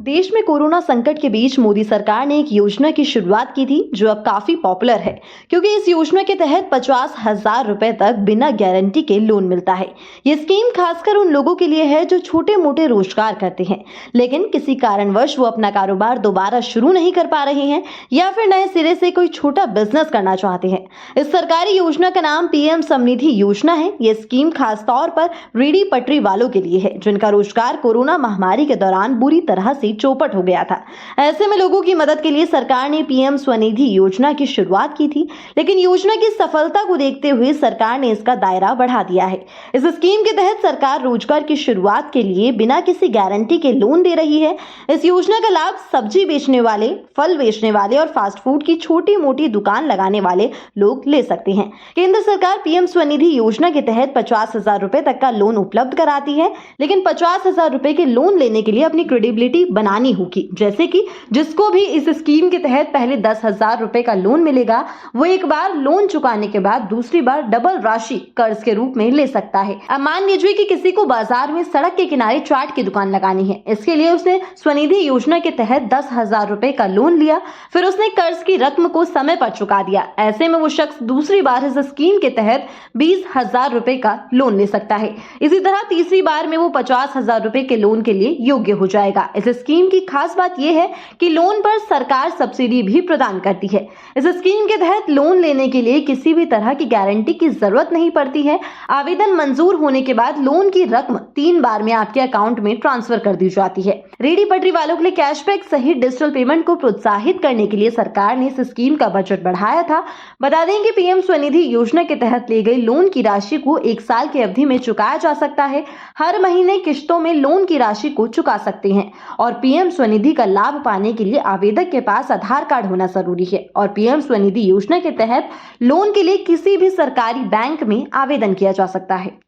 देश में कोरोना संकट के बीच मोदी सरकार ने एक योजना की शुरुआत की थी जो अब काफी पॉपुलर है, क्योंकि इस योजना के तहत 50,000 रुपए तक बिना गारंटी के लोन मिलता है। ये स्कीम खासकर उन लोगों के लिए है जो छोटे मोटे रोजगार करते हैं, लेकिन किसी कारणवश वो अपना कारोबार दोबारा शुरू नहीं कर पा रहे हैं या फिर नए सिरे से कोई छोटा बिजनेस करना चाहते हैं। इस सरकारी योजना का नाम पीएम स्वनिधि योजना है। ये स्कीम खास तौर पर रेहड़ी पटरी वालों के लिए है, जिनका रोजगार कोरोना महामारी के दौरान बुरी तरह से चौपट हो गया था। ऐसे में लोगों की मदद के लिए सरकार ने पीएम स्वनिधि योजना की शुरुआत की थी, लेकिन योजना की सफलता को देखते हुए सरकार ने इसका दायरा बढ़ा दिया है। इस स्कीम के तहत सरकार रोजगार की शुरुआत के लिए बिना किसी गारंटी के लोन दे रही है। इस योजना का लाभ सब्जी बेचने वाले, फल बेचने वाले और फास्ट फूड की छोटी मोटी दुकान लगाने वाले लोग ले सकते हैं। केंद्र सरकार पीएम स्वनिधि योजना के तहत 50,000 रुपए तक का लोन उपलब्ध कराती है, लेकिन 50,000 रुपए के लोन लेने के लिए अपनी क्रेडिबिलिटी बनानी होगी। जैसे कि जिसको भी इस स्कीम के तहत पहले 10,000 रुपए का लोन मिलेगा, वो एक बार लोन चुकाने के बाद दूसरी बार डबल राशि कर्ज के रूप में ले सकता है। अब मान लीजिए कि किसी को बाजार में सड़क के किनारे चाट की दुकान लगानी है। इसके लिए उसने स्वनिधि योजना के तहत 10,000 रुपए का लोन लिया, फिर उसने कर्ज की रकम को समय पर चुका दिया। ऐसे में वो शख्स दूसरी बार इस स्कीम के तहत 20,000 रुपए का लोन ले सकता है। इसी तरह तीसरी बार में वो 50,000 रुपए के लोन के लिए योग्य हो जाएगा। इस स्कीम की खास बात यह है कि लोन पर सरकार सब्सिडी भी प्रदान करती है। इस स्कीम के तहत लोन लेने के लिए किसी भी तरह की गारंटी की जरूरत नहीं पड़ती है। आवेदन मंजूर होने के बाद लोन की रकम 3 बार में आपके अकाउंट में ट्रांसफर कर दी जाती है। रेहड़ी पटरी वालों के लिए कैशबैक सहित डिजिटल पेमेंट को प्रोत्साहित करने के लिए सरकार ने इस स्कीम का बजट बढ़ाया था। बता दें कि पीएम स्वनिधि योजना के तहत ली गई लोन की राशि को 1 साल की अवधि में चुकाया जा सकता है। हर महीने किश्तों में लोन की राशि को चुका सकते हैं और पीएम स्वनिधि का लाभ पाने के लिए आवेदक के पास आधार कार्ड होना जरूरी है और पीएम स्वनिधि योजना के तहत लोन के लिए किसी भी सरकारी बैंक में आवेदन किया जा सकता है।